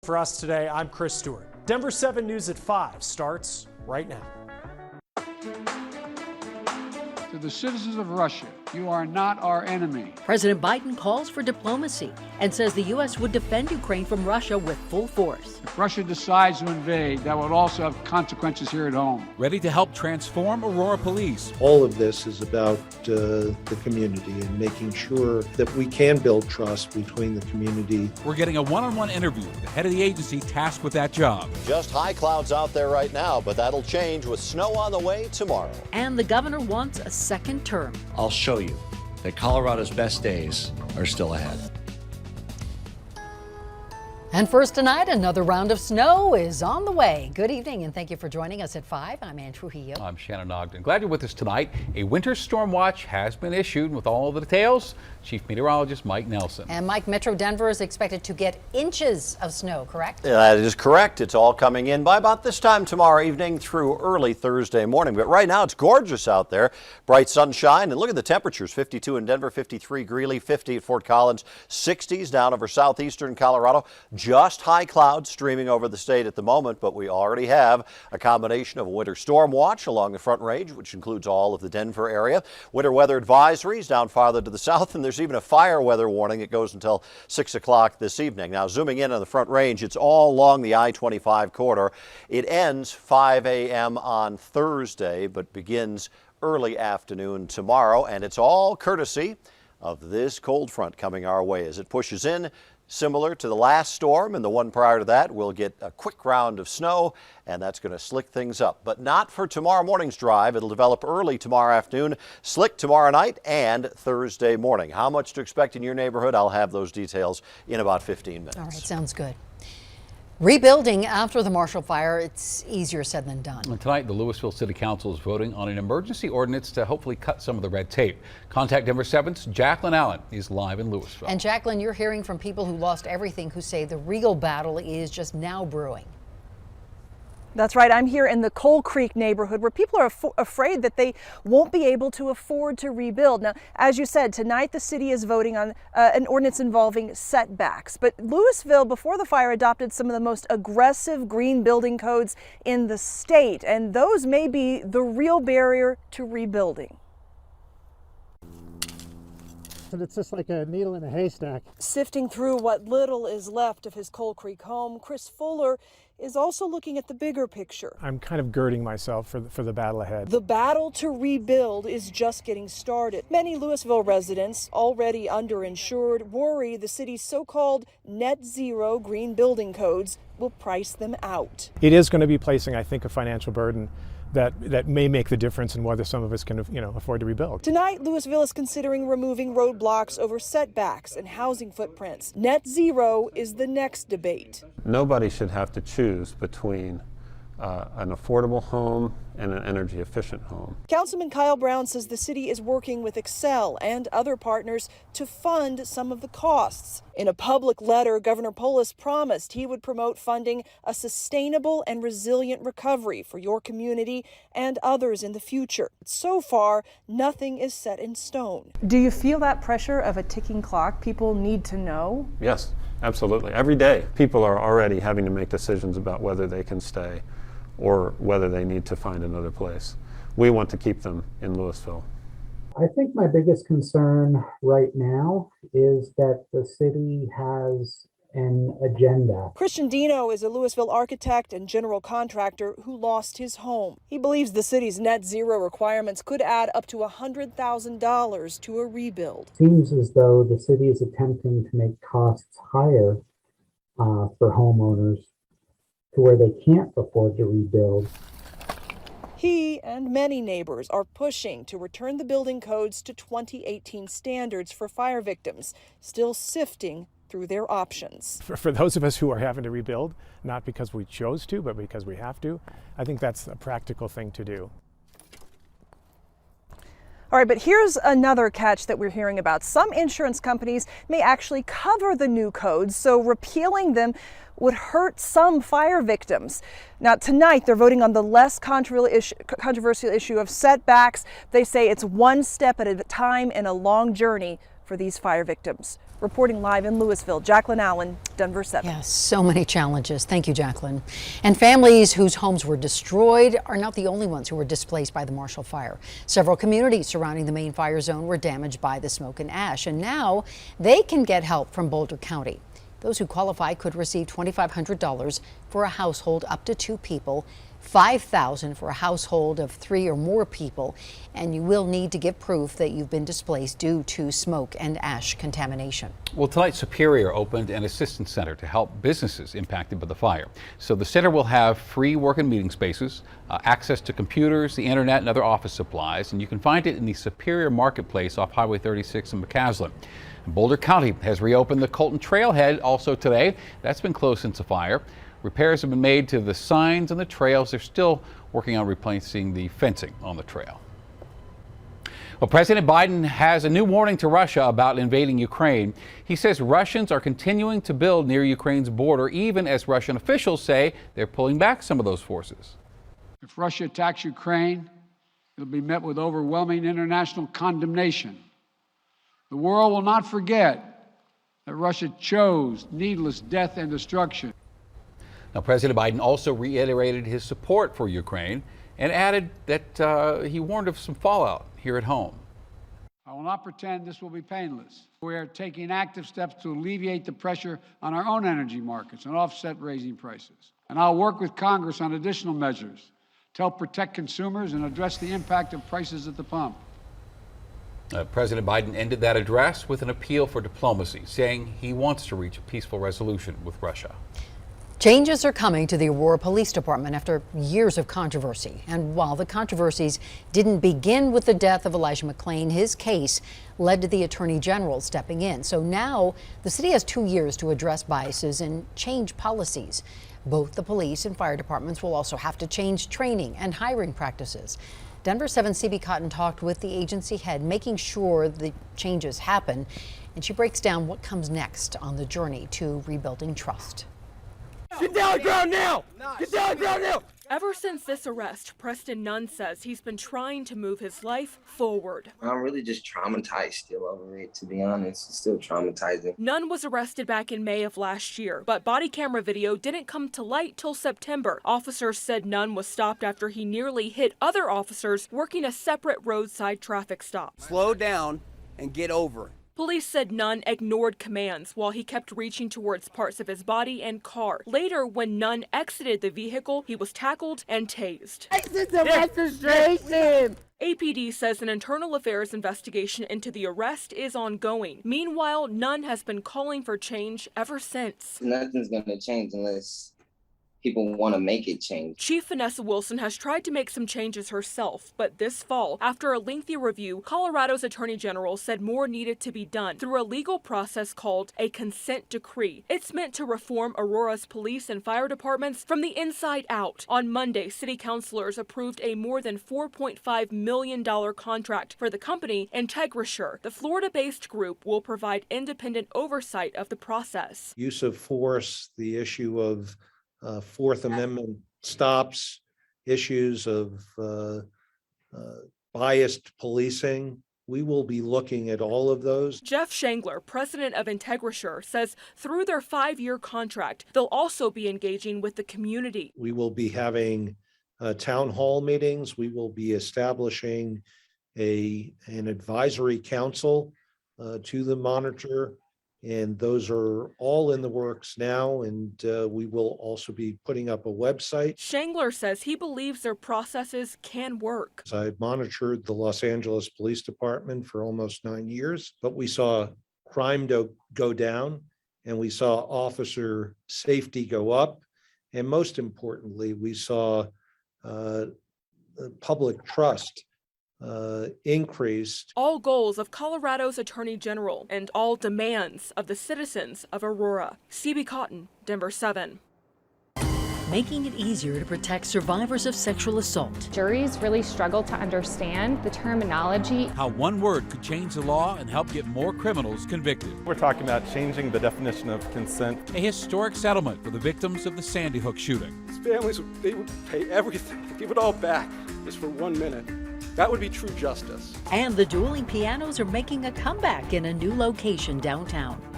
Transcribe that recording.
For us today, I'm Chris Stewart. Denver 7 News at 5 starts right now. To the citizens of Russia, you are not our enemy. President Biden calls for diplomacy and says the U.S. would defend Ukraine from Russia with full force. If Russia decides to invade, that would also have consequences here at home. Ready to help transform Aurora Police. All of this is about the community and making sure that we can build trust between the community. We're getting a one-on-one interview with the head of the agency tasked with that job. Just high clouds out there right now, but that'll change with snow on the way tomorrow. And the governor wants a second term. I'll show you that Colorado's best days are still ahead. And first tonight, another round of snow is on the way. Good evening, and thank you for joining us at 5. I'm Ann Trujillo. I'm Shannon Ogden. Glad you're with us tonight. A winter storm watch has been issued. With all the details, Chief Meteorologist Mike Nelson. And Mike, Metro Denver is expected to get inches of snow, correct? That is correct. It's all coming in by about this time tomorrow evening through early Thursday morning. But right now, it's gorgeous out there. Bright sunshine. And look at the temperatures. 52 in Denver, 53 Greeley, 50 at Fort Collins, 60s down over southeastern Colorado. Just high clouds streaming over the state at the moment, but we already have a combination of a winter storm watch along the Front Range, which includes all of the Denver area. Winter weather advisories down farther to the south, and there's even a fire weather warning. It goes until 6 o'clock this evening. Now, zooming in on the Front Range, it's all along the I-25 corridor. It ends 5 a.m. on Thursday, but begins early afternoon tomorrow, and it's all courtesy of this cold front coming our way as it pushes in. Similar to the last storm and the one prior to that, we'll get a quick round of snow, and that's going to slick things up. But not for tomorrow morning's drive. It'll develop early tomorrow afternoon, slick tomorrow night, and Thursday morning. How much to expect in your neighborhood? I'll have those details in about 15 minutes. All right, sounds good. Rebuilding after the Marshall Fire, it's easier said than done. And tonight, the Louisville City Council is voting on an emergency ordinance to hopefully cut some of the red tape. Contact Denver 7's Jacqueline Allen is live in Louisville. And Jacqueline, you're hearing from people who lost everything who say the real battle is just now brewing. That's right. I'm here in the Coal Creek neighborhood where people are afraid that they won't be able to afford to rebuild. Now, as you said, tonight the city is voting on an ordinance involving setbacks. But Louisville, before the fire, adopted some of the most aggressive green building codes in the state, and those may be the real barrier to rebuilding. And it's just like a needle in a haystack. Sifting through what little is left of his Coal Creek home, Chris Fuller is also looking at the bigger picture. I'm kind of girding myself for the battle ahead. The battle to rebuild is just getting started. Many Louisville residents, already underinsured, worry the city's so-called net zero green building codes will price them out. It is going to be placing, I think, a financial burden that may make the difference in whether some of us can, afford to rebuild. Tonight, Louisville is considering removing roadblocks over setbacks and housing footprints. Net zero is the next debate. Nobody should have to choose between an affordable home and an energy efficient home. Councilman Kyle Brown says the city is working with Excel and other partners to fund some of the costs. In a public letter, Governor Polis promised he would promote funding a sustainable and resilient recovery for your community and others in the future. So far, nothing is set in stone. Do you feel that pressure of a ticking clock? People need to know? Yes, absolutely. Every day, people are already having to make decisions about whether they can stay or whether they need to find another place. We want to keep them in Louisville. I think my biggest concern right now is that the city has an agenda. Christian Dino is a Louisville architect and general contractor who lost his home. He believes the city's net zero requirements could add up to $100,000 to a rebuild. Seems as though the city is attempting to make costs higher for homeowners to where they can't afford to rebuild. He and many neighbors are pushing to return the building codes to 2018 standards for fire victims, still sifting through their options. For those of us who are having to rebuild, not because we chose to, but because we have to, I think that's a practical thing to do. All right, but here's another catch that we're hearing about. Some insurance companies may actually cover the new codes, so repealing them would hurt some fire victims. Now, tonight, they're voting on the less controversial issue of setbacks. They say it's one step at a time in a long journey for these fire victims. Reporting live in Louisville, Jacqueline Allen, Denver 7. Yes, so many challenges. Thank you, Jacqueline. And families whose homes were destroyed are not the only ones who were displaced by the Marshall Fire. Several communities surrounding the main fire zone were damaged by the smoke and ash, and now they can get help from Boulder County. Those who qualify could receive $2,500 for a household up to 2 people, $5,000 for a household of 3 or more people, and you will need to give proof that you've been displaced due to smoke and ash contamination. Well, tonight Superior opened an assistance center to help businesses impacted by the fire. So the center will have free work and meeting spaces, access to computers, the internet, and other office supplies, and you can find it in the Superior Marketplace off Highway 36 in McCaslin. Boulder County has reopened the Colton Trailhead also today. That's been closed since the fire. Repairs have been made to the signs and the trails. They're still working on replacing the fencing on the trail. Well, President Biden has a new warning to Russia about invading Ukraine. He says Russians are continuing to build near Ukraine's border, even as Russian officials say they're pulling back some of those forces. If Russia attacks Ukraine, it'll be met with overwhelming international condemnation. The world will not forget that Russia chose needless death and destruction. Now, President Biden also reiterated his support for Ukraine and added that he warned of some fallout here at home. I will not pretend this will be painless. We are taking active steps to alleviate the pressure on our own energy markets and offset raising prices. And I'll work with Congress on additional measures to help protect consumers and address the impact of prices at the pump. President Biden ended that address with an appeal for diplomacy, saying he wants to reach a peaceful resolution with Russia. Changes are coming to the Aurora Police Department after years of controversy. And while the controversies didn't begin with the death of Elijah McClain, his case led to the Attorney General stepping in. So now the city has 2 years to address biases and change policies. Both the police and fire departments will also have to change training and hiring practices. Denver 7's CB Cotton talked with the agency head, making sure the changes happen. And she breaks down what comes next on the journey to rebuilding trust. Get down on the ground now! Get down on the ground now! Ever since this arrest, Preston Nunn says he's been trying to move his life forward. I'm really just traumatized still over it, to be honest. It's still traumatizing. Nunn was arrested back in May of last year, but body camera video didn't come to light till September. Officers said Nunn was stopped after he nearly hit other officers working a separate roadside traffic stop. Slow down and get over it. Police said Nunn ignored commands while he kept reaching towards parts of his body and car. Later, when Nunn exited the vehicle, he was tackled and tased. Exit the registration! APD says an internal affairs investigation into the arrest is ongoing. Meanwhile, Nunn has been calling for change ever since. Nothing's going to change unless people want to make it change. Chief Vanessa Wilson has tried to make some changes herself, but this fall, after a lengthy review, Colorado's Attorney General said more needed to be done through a legal process called a consent decree. It's meant to reform Aurora's police and fire departments from the inside out. On Monday, city councilors approved a more than $4.5 million contract for the company IntegraSure. The Florida-based group will provide independent oversight of the process. Use of force, the issue of Fourth Amendment stops, issues of biased policing. We will be looking at all of those. Jeff Shangler, president of IntegraSure, says through their 5-year contract, they'll also be engaging with the community. We will be having town hall meetings. We will be establishing an advisory council to the monitor. And those are all in the works now, and we will also be putting up a website. Shangler says he believes their processes can work. I monitored the Los Angeles Police Department for almost 9 years, but we saw crime go down, and we saw officer safety go up, and most importantly, we saw public trust increased. All goals of Colorado's Attorney General and all demands of the citizens of Aurora. CB Cotton, Denver 7. Making it easier to protect survivors of sexual assault. Juries really struggle to understand the terminology. How one word could change the law and help get more criminals convicted. We're talking about changing the definition of consent. A historic settlement for the victims of the Sandy Hook shooting. These families, they would pay everything, give it all back, just for 1 minute. That would be true justice. And the dueling pianos are making a comeback in a new location downtown.